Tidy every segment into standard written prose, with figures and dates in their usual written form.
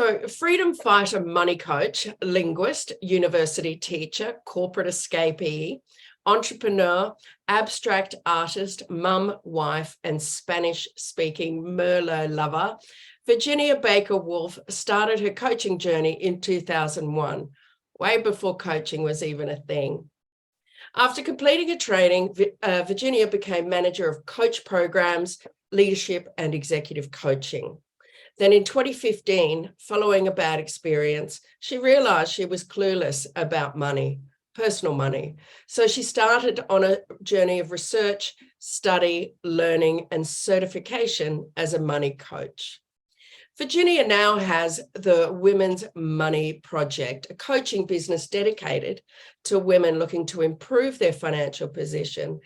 So freedom fighter, money coach, linguist, university teacher, corporate escapee, entrepreneur, abstract artist, mum, wife, and Spanish speaking Merlot lover, Virginia Baker Woolfe started her coaching journey in 2001, way before coaching was even a thing. After completing her training, Virginia became manager of coach programs, leadership, and executive coaching. Then in 2015, following a bad experience, she realized she was clueless about money, personal money. So she started on a journey of research, study, learning, and certification as a money coach. Virginia now has the Women's Money Project, a coaching business dedicated to women looking to improve their financial position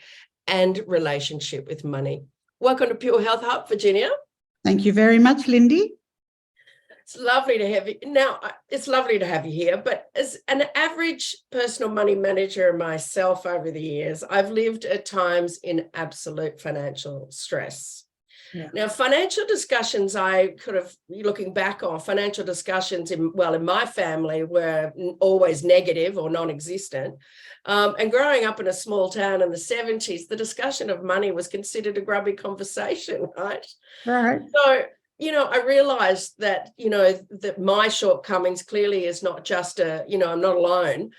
and relationship with money. Welcome to Pure Health Hub, Virginia. Thank you very much, Lindy. It's lovely to have you. Now, it's lovely to have you here, but as an average personal money manager myself over the years, I've lived at times in absolute financial stress. Yeah. Now, financial discussions, looking back on financial discussions in my family were always negative or non-existent. And growing up in a small town in the 70s, the discussion of money was considered a grubby conversation, right? Right. So, I realized that, that my shortcomings clearly is not just I'm not alone.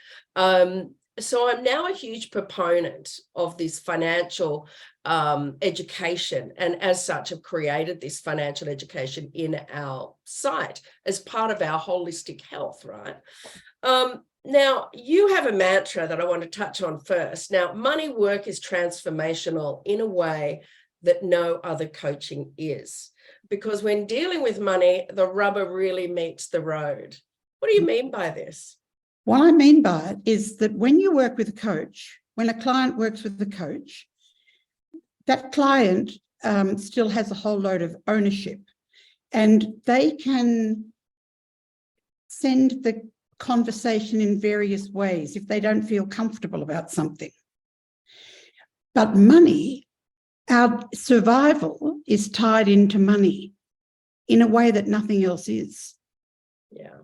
So I'm now a huge proponent of this financial education, and as such have created this financial education in our site as part of our holistic health, right? Now, you have a mantra that I want to touch on first. Now, money work is transformational in a way that no other coaching is, because when dealing with money, the rubber really meets the road. What do you mean by this? What I mean by it is that when you work with a coach, when a client works with a coach, that client still has a whole load of ownership, and they can send the conversation in various ways if they don't feel comfortable about something. But money, our survival is tied into money in a way that nothing else is. Yeah.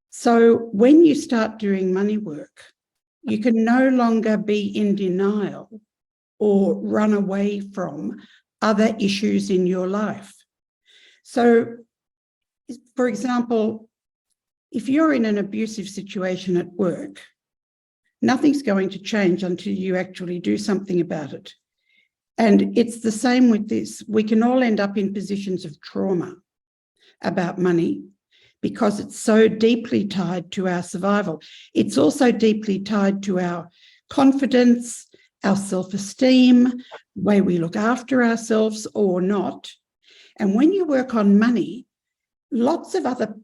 So when you start doing money work, you can no longer be in denial or run away from other issues in your life. So, for example, if you're in an abusive situation at work, nothing's going to change until you actually do something about it. And it's the same with this. We can all end up in positions of trauma about money because it's so deeply tied to our survival. It's also deeply tied to our confidence, our self-esteem, the way we look after ourselves or not. And when you work on money, lots of other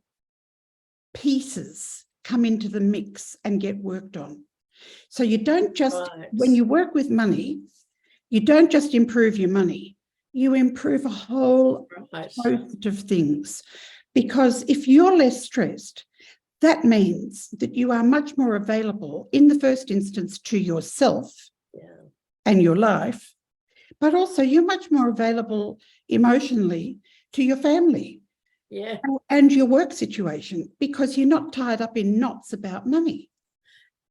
pieces come into the mix and get worked on. So you don't just, when you work with money, you don't just improve your money, you improve a whole host of things. Because if you're less stressed, that means that you are much more available in the first instance to yourself and your life, but also you're much more available emotionally to your family and your work situation, because you're not tied up in knots about money.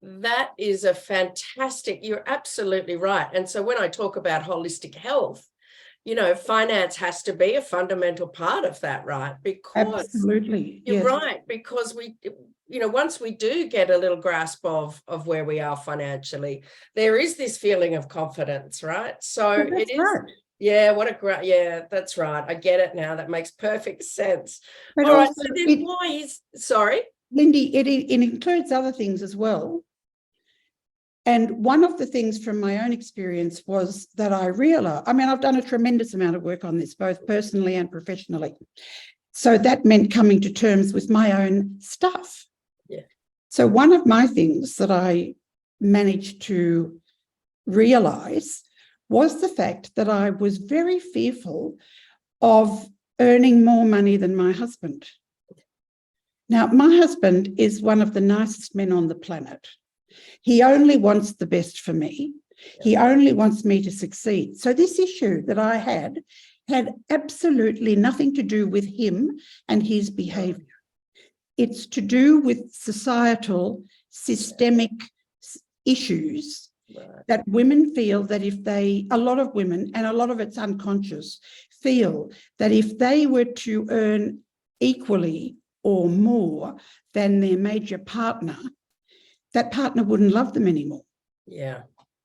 That is a fantastic, you're absolutely right. And so when I talk about holistic health, finance has to be a fundamental part of that, right? Because absolutely, you're right, because we, once we do get a little grasp of where we are financially, there is this feeling of confidence, right? So it is. Right. Yeah, what a great, that's right. I get it now. That makes perfect sense. But all right, so then why is, sorry? Lindy, it includes other things as well. And one of the things from my own experience was that I realized, I've done a tremendous amount of work on this, both personally and professionally. So that meant coming to terms with my own stuff. Yeah. So one of my things that I managed to realize was the fact that I was very fearful of earning more money than my husband. Now, my husband is one of the nicest men on the planet. He only wants the best for me. He only wants me to succeed. So this issue that I had absolutely nothing to do with him and his behavior. It's to do with societal, systemic issues that women feel that if they, a lot of women, and a lot of it's unconscious, feel that if they were to earn equally or more than their major partner, that partner wouldn't love them anymore. Yeah.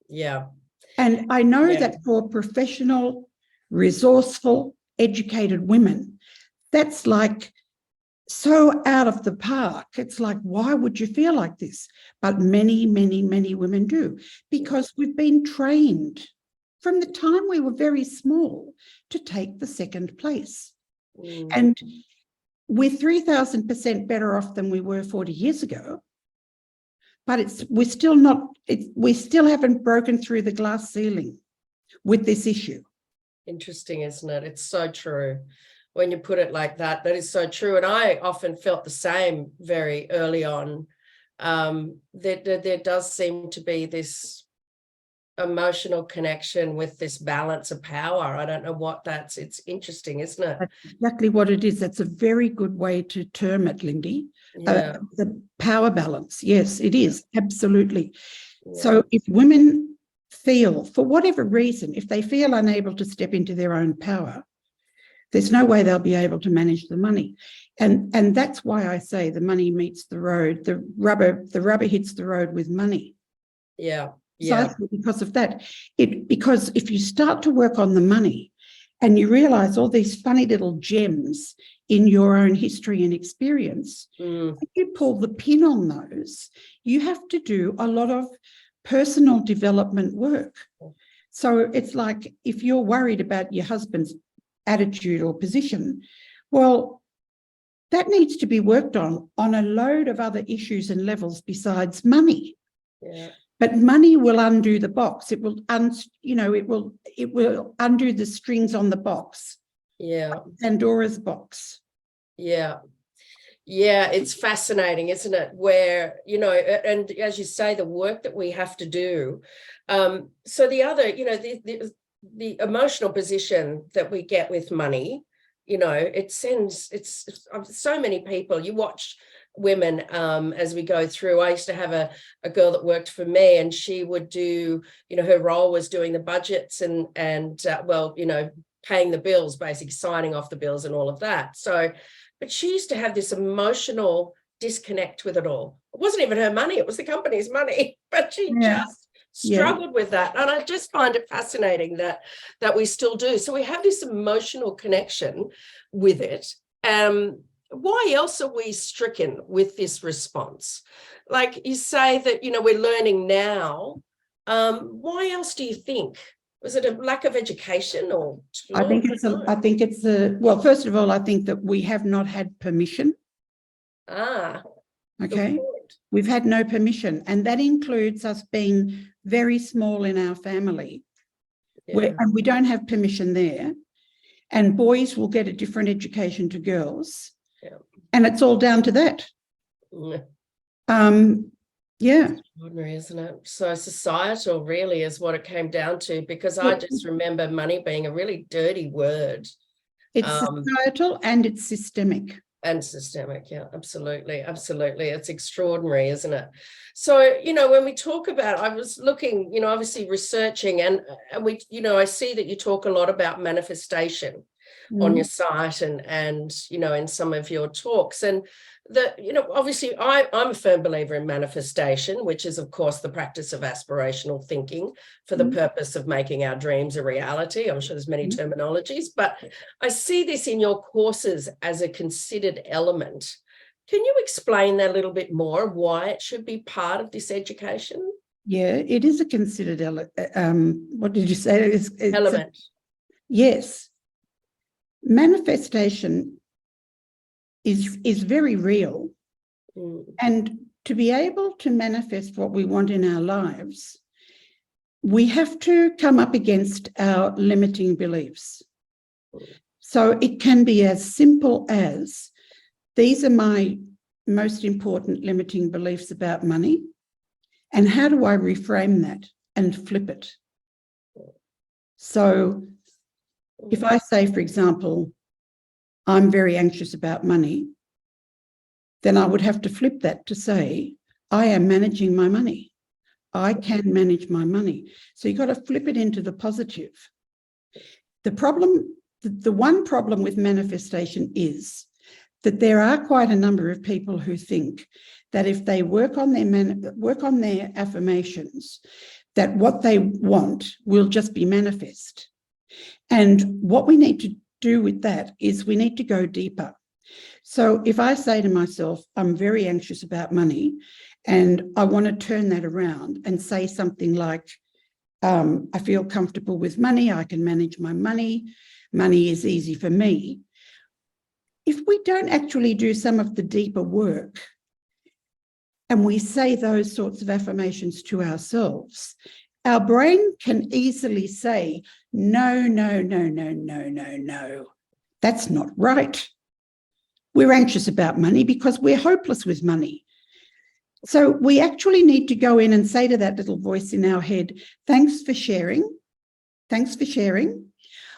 Yeah. And I know that for professional, resourceful, educated women, that's like so out of the park. It's like, why would you feel like this? But many, many, many women do, because we've been trained from the time we were very small to take the second place. And we're 3,000% better off than we were 40 years ago. But we still haven't broken through the glass ceiling with this issue. Interesting, isn't it? It's so true. When you put it like that, that is so true. And I often felt the same very early on. There does seem to be this emotional connection with this balance of power. I don't know what it's interesting, isn't it? That's exactly what it is. That's a very good way to term it, Lindy. Yeah. The power balance. Yes, it is. Absolutely. Yeah. So if women feel, for whatever reason, if they feel unable to step into their own power, there's no way they'll be able to manage the money. And that's why I say the money meets the road, the rubber hits the road with money. Yeah. Yeah. Because of that. Because if you start to work on the money and you realize all these funny little gems in your own history and experience, if you pull the pin on those, you have to do a lot of personal development work. So it's like, if you're worried about your husband's attitude or position, well, that needs to be worked on a load of other issues and levels besides money. Yeah. But money will undo the box. It will, it will undo the strings on the box. Yeah. Pandora's box. Yeah. Yeah, it's fascinating, isn't it? Where, and as you say, the work that we have to do. So the other, the emotional position that we get with money, it's so many people. You watch women as we go through. I used to have a girl that worked for me, and she would do, her role was doing the budgets and paying the bills, basically signing off the bills and all of that. So, but she used to have this emotional disconnect with it all. It wasn't even her money, it was the company's money, but she just struggled with that. And I just find it fascinating that we still do. So we have this emotional connection with it. Why else are we stricken with this response? Like you say that, we're learning now. Why else do you think? Was it a lack of education or? I think it's well, first of all, I think that we have not had permission. Okay. We've had no permission. And that includes us being very small in our family. And we don't have permission there. And boys will get a different education to girls. Yeah. And it's all down to that. Yeah. Extraordinary, isn't it? So societal really is what it came down to, because I just remember money being a really dirty word. It's societal and it's systemic. And systemic, yeah, absolutely, absolutely. It's extraordinary, isn't it? So, when we talk about, I was looking, obviously researching, and we, I see that you talk a lot about manifestation on your site and in some of your talks. And obviously I'm a firm believer in manifestation, which is of course the practice of aspirational thinking for the purpose of making our dreams a reality. I'm sure there's many terminologies, but I see this in your courses as a considered element. Can you explain that a little bit more, why it should be part of this education? Yeah, it is a considered what did you say? It's element. Yes. Manifestation is very real. And to be able to manifest what we want in our lives, we have to come up against our limiting beliefs. So it can be as simple as, these are my most important limiting beliefs about money, and how do I reframe that and flip it? So if I say, for example, I'm very anxious about money, then I would have to flip that to say, I am managing my money. I can manage my money. So you've got to flip it into the positive. The problem, the one problem with manifestation is that there are quite a number of people who think that if they work on their affirmations, that what they want will just be manifest. And what we need to do with that is we need to go deeper. So if I say to myself, I'm very anxious about money, and I want to turn that around and say something like, I feel comfortable with money, I can manage my money, money is easy for me. If we don't actually do some of the deeper work and we say those sorts of affirmations to ourselves, our brain can easily say, no, no, no, no, no, no, no, that's not right. We're anxious about money because we're hopeless with money. So we actually need to go in and say to that little voice in our head, thanks for sharing. Thanks for sharing.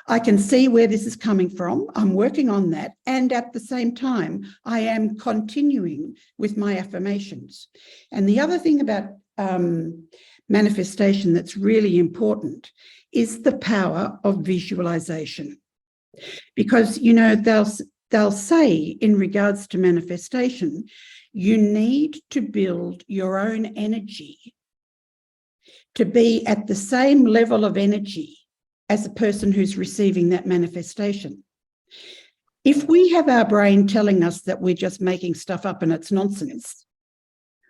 I can see where this is coming from. I'm working on that. And at the same time, I am continuing with my affirmations. And the other thing about manifestation that's really important is the power of visualization. Because, you know, they'll say in regards to manifestation, you need to build your own energy to be at the same level of energy as the person who's receiving that manifestation. If we have our brain telling us that we're just making stuff up and it's nonsense,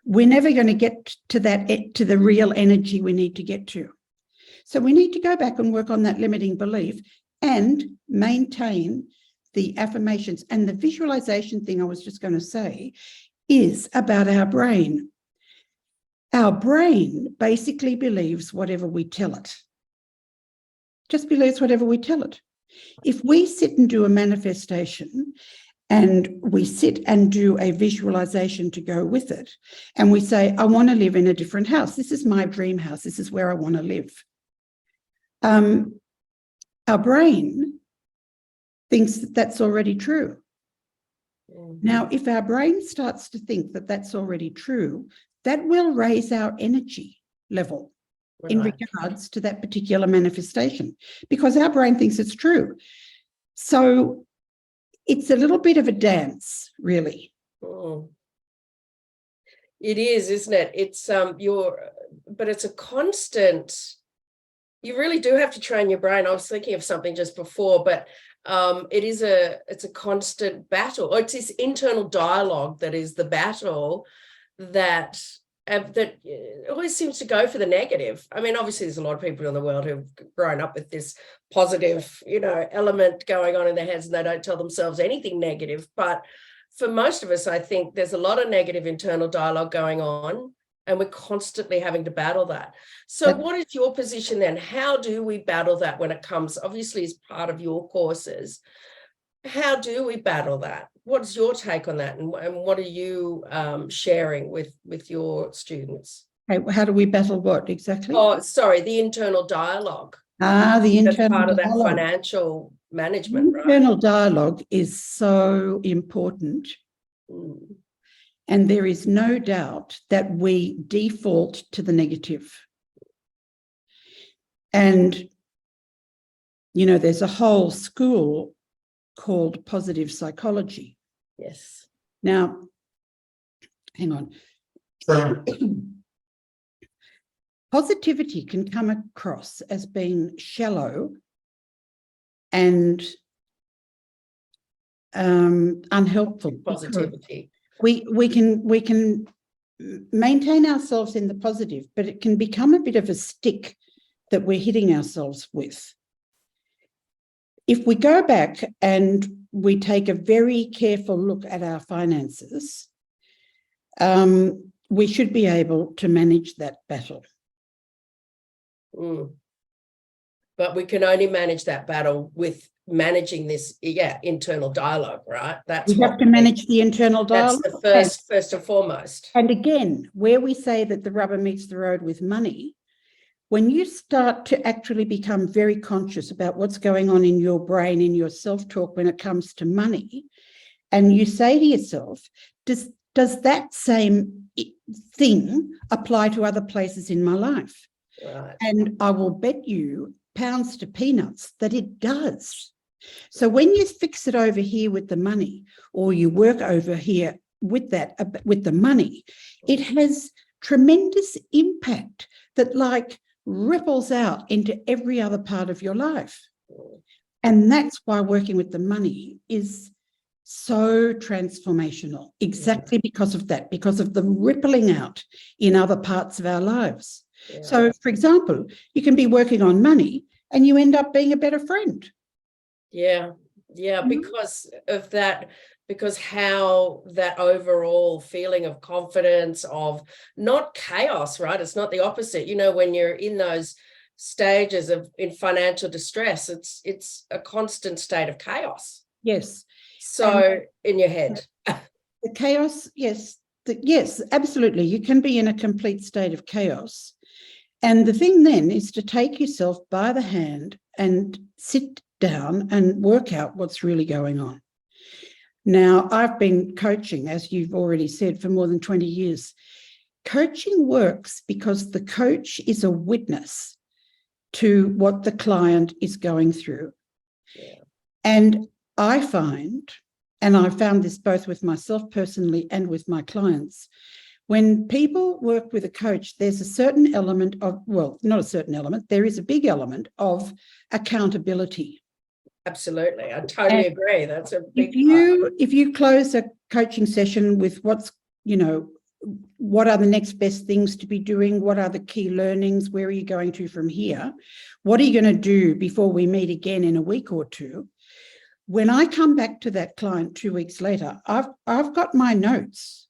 we're never going to get to the real energy we need to get to. So we need to go back and work on that limiting belief and maintain the affirmations. And the visualization thing I was just going to say is about our brain. Our brain basically believes whatever we tell it. Just believes whatever we tell it. If we sit and do a manifestation and we sit and do a visualization to go with it, and we say, I want to live in a different house. This is my dream house. This is where I want to live. Our brain thinks that that's already true. Now, if our brain starts to think that that's already true, that will raise our energy level in regards to that particular manifestation, because our brain thinks it's true. So it's a little bit of a dance, really. Oh. It is, isn't it? It's but it's a constant. You really do have to train your brain. I was thinking of something just before, but it's a constant battle, or it's this internal dialogue that is the battle that always seems to go for the negative. I mean, obviously there's a lot of people in the world who've grown up with this positive, element going on in their heads, and they don't tell themselves anything negative. But for most of us, I think there's a lot of negative internal dialogue going on, and we're constantly having to battle that. So what is your position then? How do we battle that when it comes, obviously as part of your courses? How do we battle that? What's your take on that? And what are you sharing with your students? How do we battle what exactly? Oh, sorry, the internal dialogue. The internal part of that dialogue. Financial management, right? Internal dialogue is so important. And there is no doubt that we default to the negative. And, there's a whole school called positive psychology. Yes. Now, hang on. Positivity can come across as being shallow and unhelpful. Positivity. We can maintain ourselves in the positive, but it can become a bit of a stick that we're hitting ourselves with. If we go back and we take a very careful look at our finances, we should be able to manage that battle. But we can only manage that battle with managing this, internal dialogue, right? That's we have to manage the internal dialogue. That's the first and foremost. And again, where we say that the rubber meets the road with money, when you start to actually become very conscious about what's going on in your brain, in your self-talk when it comes to money, and you say to yourself, does does that same thing apply to other places in my life? Right. And I will bet you pounds to peanuts that it does. So when you fix it over here with the money, or you work over here with that, with the money, it has tremendous impact that like ripples out into every other part of your life. And that's why working with the money is so transformational, exactly because of that, because of the rippling out in other parts of our lives. Yeah. So, for example, you can be working on money and you end up being a better friend. Yeah, yeah, because of that, because how that overall feeling of confidence, of not chaos, right? It's not the opposite. You know, when you're in those stages of in financial distress, it's a constant state of chaos. Yes. So in your head. The chaos, yes. Yes, absolutely. You can be in a complete state of chaos. And the thing then is to take yourself by the hand and sit down and work out what's really going on. Now, I've been coaching, as you've already said, for more than 20 years. Coaching works because the coach is a witness to what the client is going through. Yeah. And I find, and I found this both with myself personally and with my clients, when people work with a coach, there's a certain element of, well, not a certain element, there is a big element of accountability. Absolutely. I totally agree. That's a big part. If you close a coaching session with what's, you know, what are the next best things to be doing? What are the key learnings? Where are you going to from here? What are you going to do before we meet again in a week or two? When I come back to that client 2 weeks later, I've got my notes.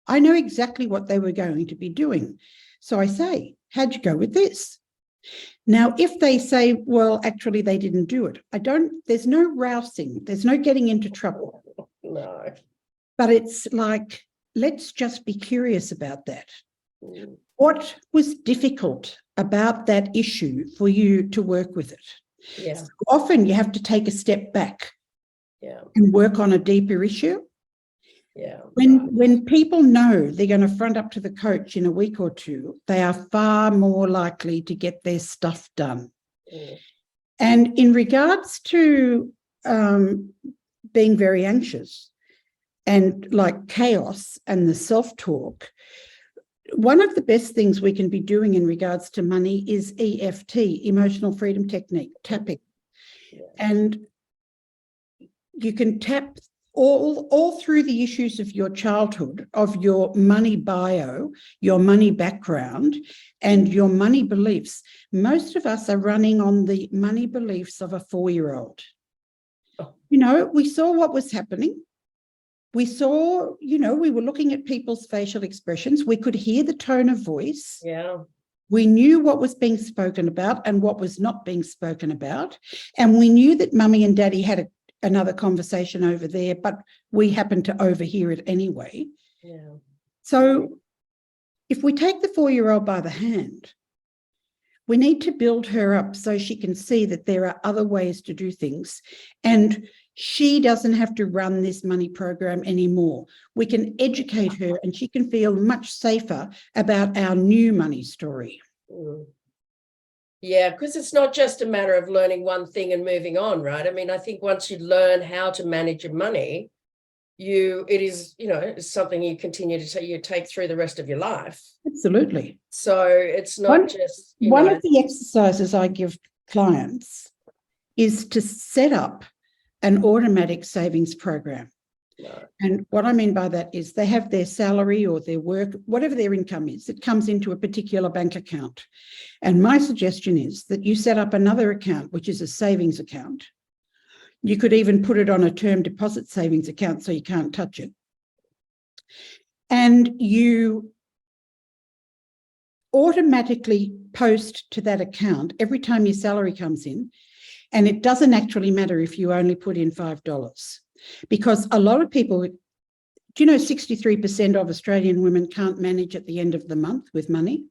I know exactly what they were going to be doing. So I say, how'd you go with this? Now, if they say, well, actually, they didn't do it, there's no rousing, there's no getting into trouble. No. But it's like, let's just be curious about that. What was difficult about that issue for you to work with it? Yeah. So often you have to take a step back. Yeah. And work on a deeper issue. Yeah. When people know they're going to front up to the coach in a week or two, they are far more likely to get their stuff done. And in regards to being very anxious and like chaos and the self-talk, one of the best things we can be doing in regards to money is EFT, emotional freedom technique, tapping. Yeah. And you can tap all through the issues of your childhood, of your money bio, your money background, and your money beliefs. Most of us are running on the money beliefs of a 4-year-old. You know, we saw what was happening. We saw, you know, we were looking at people's facial expressions. We could hear the tone of voice. Yeah. We knew what was being spoken about and what was not being spoken about. And we knew that mummy and daddy had another conversation over there, but we happened to overhear it anyway. Yeah. So if we take the 4-year-old by the hand, we need to build her up so she can see that there are other ways to do things. And she doesn't have to run this money program anymore. We can educate her and she can feel much safer about our new money story. Yeah, because it's not just a matter of learning one thing and moving on, right? I mean, I think once you learn how to manage your money, it is, you know, it's something you continue to take through the rest of your life. Absolutely. So it's not just, one of the exercises I give clients is to set up an automatic savings program. No. And what I mean by that is they have their salary or their work, whatever their income is, it comes into a particular bank account. And my suggestion is that you set up another account, which is a savings account. You could even put it on a term deposit savings account so you can't touch it. And you automatically post to that account every time your salary comes in. And it doesn't actually matter if you only put in $5. Because a lot of people, do you know 63% of Australian women can't manage at the end of the month with money?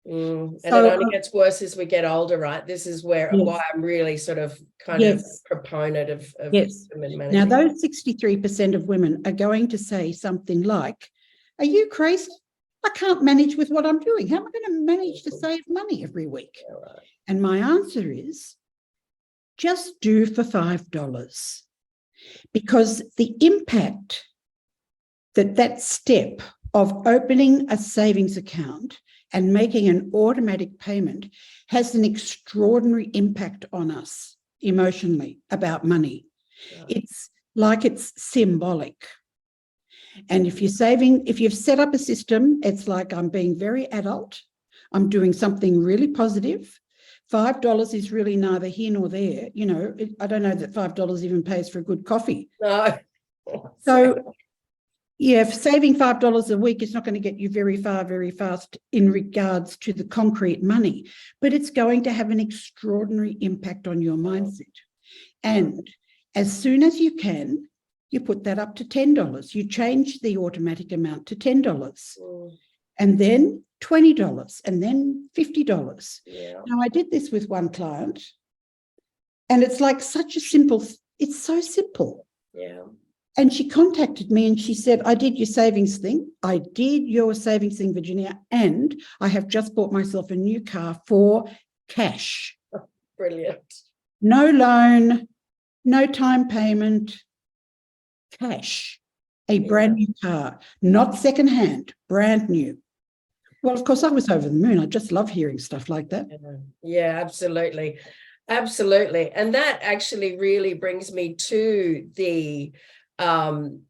And it So, only gets worse as we get older, right? This is why yes, I'm really sort of kind of yes, proponent of yes. women Now, managing. those 63% of women are going to say something like, are you crazy? I can't manage with what I'm doing. How am I going to manage to save money every week? Yeah, right. And my answer is just do for $5, because the impact that step of opening a savings account and making an automatic payment has an extraordinary impact on us emotionally about money. Yeah. It's like it's symbolic. And if you've set up a system, it's like, I'm being very adult. I'm doing something really positive. $5 is really neither here nor there. You know, I don't know that $5 even pays for a good coffee. No. So, yeah, saving $5 a week is not going to get you very far, very fast in regards to the concrete money, but it's going to have an extraordinary impact on your mindset. And as soon as you can, you put that up to $10. You change the automatic amount to $10, and then $20, and then $50. Yeah. Now, I did this with one client, and it's like such a simple, it's so simple. Yeah. And she contacted me and she said, I did your savings thing. I did your savings thing, Virginia, and I have just bought myself a new car for cash. Brilliant. No loan, no time payment, cash. A brand new car, not secondhand, brand new. Well, of course, I was over the moon. I just love hearing stuff like that. Yeah, absolutely. Absolutely. And that actually really brings me to the sort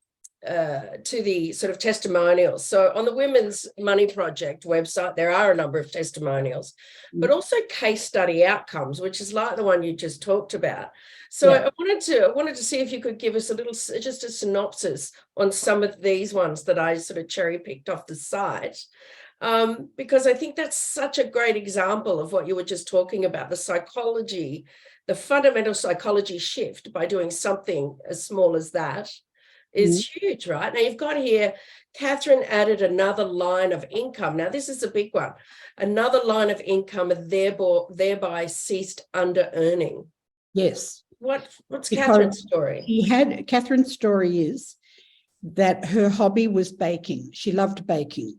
of testimonials. So on the Women's Money Project website, there are a number of testimonials, but also case study outcomes, which is like the one you just talked about. So I wanted to see if you could give us just a synopsis on some of these ones that I sort of cherry picked off the site. Because I think that's such a great example of what you were just talking about, the psychology, the fundamental psychology shift by doing something as small as that is huge, right? Now you've got here, Catherine added another line of income. Now this is a big one. Another line of income thereby ceased under earning. Yes. What's Catherine's story? Catherine's story is that her hobby was baking. She loved baking.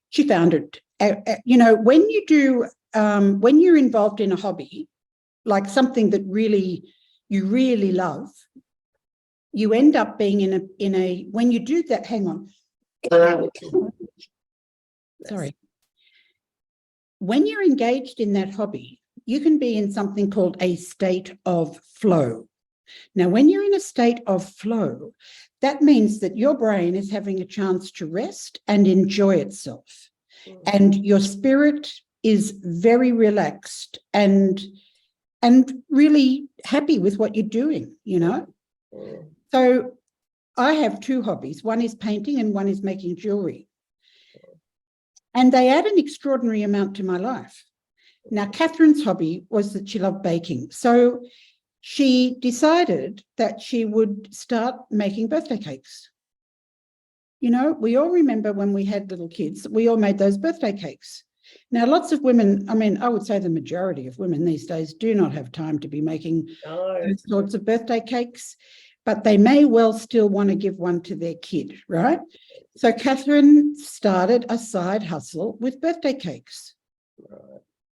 She found it, you know, when you're involved in a hobby, like something that you really love, you end up being when you do that, hang on. Sorry. When you're engaged in that hobby, you can be in something called a state of flow. Now, when you're in a state of flow, that means that your brain is having a chance to rest and enjoy itself. And your spirit is very relaxed and really happy with what you're doing, you know? So I have two hobbies. One is painting and one is making jewelry. And they add an extraordinary amount to my life. Now, Catherine's hobby was that she loved baking. So she decided that she would start making birthday cakes. You know, we all remember when we had little kids, we all made those birthday cakes. Now, lots of women, I mean, I would say the majority of women these days do not have time to be making those sorts of birthday cakes, but they may well still want to give one to their kid, right? So Catherine started a side hustle with birthday cakes.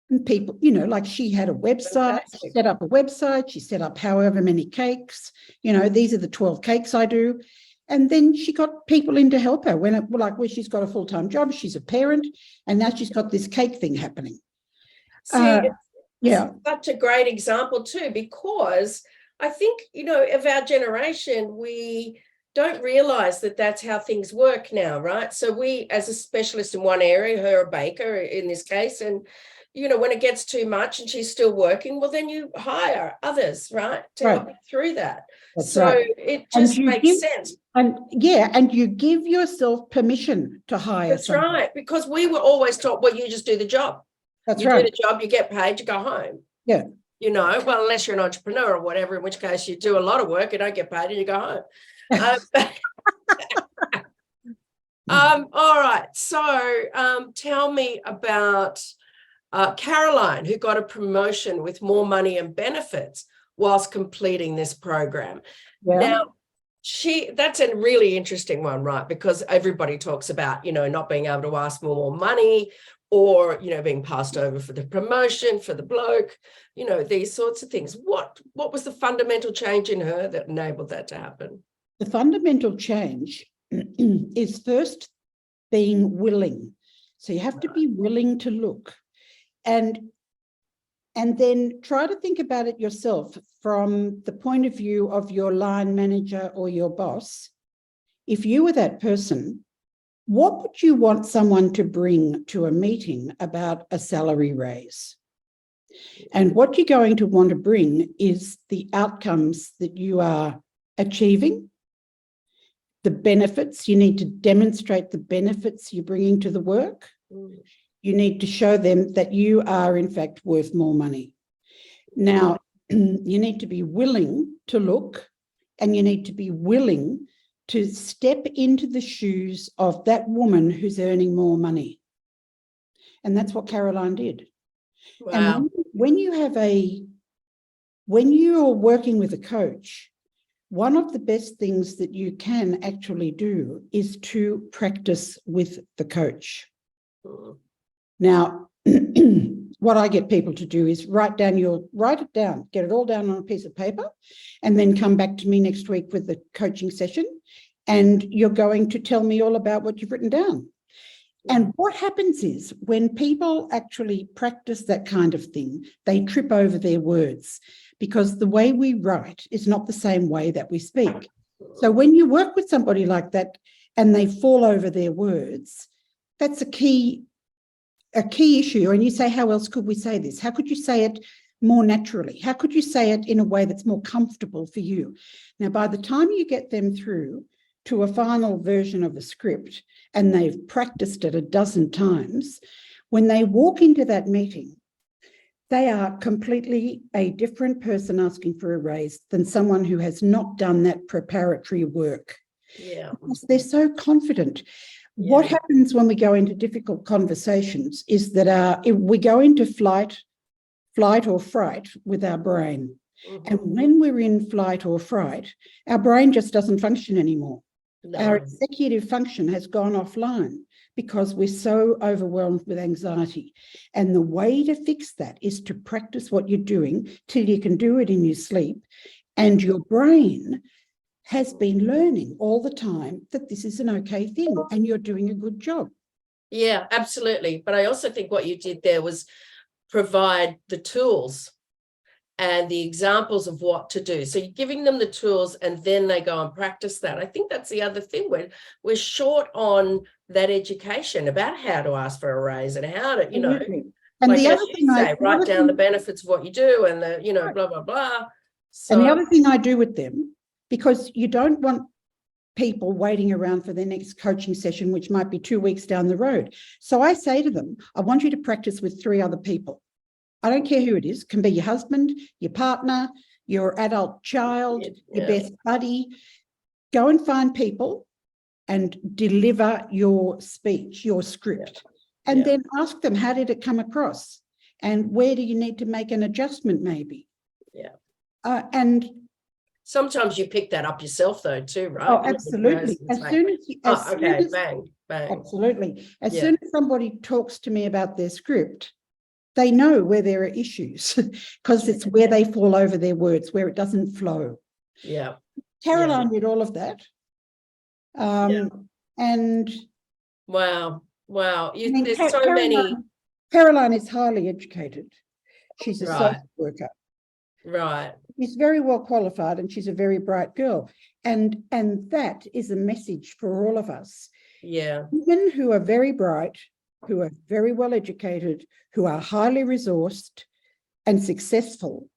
And people, you know, like she had a website, she set up a website, she set up however many cakes, you know, these are the 12 cakes I do. And then she got people in to help her where she's got a full-time job, she's a parent, and now she's got this cake thing happening. It's such a great example too, because I think, you know, of our generation, we don't realize that that's how things work now, right? So we, as a specialist in one area, her a baker in this case, and you know, when it gets too much and she's still working, well, then you hire others, right, to help you through that. That's so right. It just makes sense. And you give yourself permission to hire someone. That's right, because we were always taught, well, you just do the job. That's you right. do the job, you get paid, you go home. Yeah. You know, well, unless you're an entrepreneur or whatever, in which case you do a lot of work, you don't get paid and you go home. All right. So tell me about Caroline, who got a promotion with more money and benefits whilst completing this program. Yeah. Now, that's a really interesting one, right? Because everybody talks about, not being able to ask for more money, or, being passed over for the promotion, for the bloke, these sorts of things. What was the fundamental change in her that enabled that to happen? The fundamental change is first being willing. So you have to be willing to look, and then try to think about it yourself from the point of view of your line manager or your boss. If you were that person, what would you want someone to bring to a meeting about a salary raise? And what you're going to want to bring is the outcomes that you are achieving, the benefits. You need to demonstrate the benefits you're bringing to the work. You need to show them that you are, in fact, worth more money. Now, you need to be willing to look, and you need to be willing to step into the shoes of that woman who's earning more money. And that's what Caroline did. Wow. And when you're working with a coach, one of the best things that you can actually do is to practice with the coach. Now, what I get people to do is write it down, get it all down on a piece of paper, and then come back to me next week with the coaching session, and you're going to tell me all about what you've written down. And what happens is when people actually practice that kind of thing, they trip over their words, because the way we write is not the same way that we speak. So when you work with somebody like that and they fall over their words, that's a key issue. And you say, how else could we say this? How could you say it more naturally? How could you say it in a way that's more comfortable for you? Now, by the time you get them through to a final version of a script and they've practiced it a dozen times, when they walk into that meeting, they are completely a different person asking for a raise than someone who has not done that preparatory work. Yeah. Because they're so confident. Yeah. What happens when we go into difficult conversations is that we go into flight or fright with our brain. Mm-hmm. And when we're in flight or fright, our brain just doesn't function anymore. No. Our executive function has gone offline because we're so overwhelmed with anxiety. And the way to fix that is to practice what you're doing till you can do it in your sleep. And your brain has been learning all the time that this is an okay thing and you're doing a good job. Yeah, absolutely. But I also think what you did there was provide the tools and the examples of what to do. So you're giving them the tools and then they go and practice that. I think that's the other thing. We're short on that education about how to ask for a raise and how to, and like the other thing write down the benefits of what you do and the, blah, blah, blah. So, and the other thing I do with them, because you don't want people waiting around for their next coaching session, which might be 2 weeks down the road. So I say to them, I want you to practice with 3 other people. I don't care who it is. It can be your husband, your partner, your adult child, your best buddy. Go and find people and deliver your speech, your script, and then ask them, how did it come across? And where do you need to make an adjustment maybe? Yeah. And sometimes you pick that up yourself though too, right? Oh, absolutely. Bang. Absolutely. As soon as somebody talks to me about their script, they know where there are issues because it's where they fall over their words, where it doesn't flow. Yeah. Caroline did all of that. And wow. There's so many. Caroline is highly educated. She's a social worker. Right. She's very well qualified and she's a very bright girl. And that is a message for all of us. Yeah. Women who are very bright, who are very well educated, who are highly resourced and successful,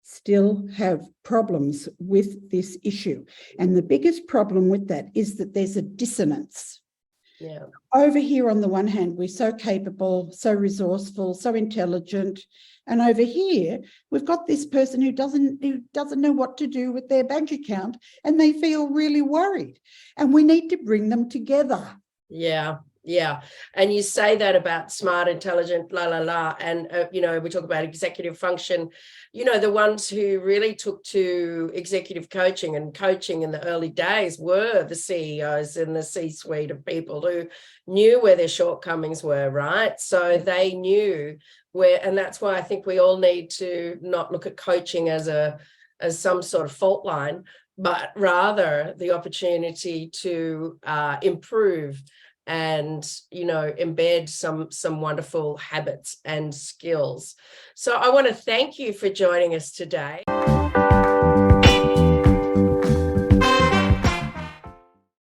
still have problems with this issue. And the biggest problem with that is that there's a dissonance. Yeah. Over here, on the one hand, we're so capable, so resourceful, so intelligent. And over here, we've got this person who doesn't know what to do with their bank account and they feel really worried. And we need to bring them together. Yeah, yeah. And you say that about smart, intelligent, la, la, la. And, you know, we talk about executive function, you know, the ones who really took to executive coaching and coaching in the early days were the CEOs and the C-suite of people who knew where their shortcomings were, right? So they knew where, and that's why I think we all need to not look at coaching as some sort of fault line, but rather the opportunity to improve and, you know, embed some wonderful habits and skills. So I want to thank you for joining us today.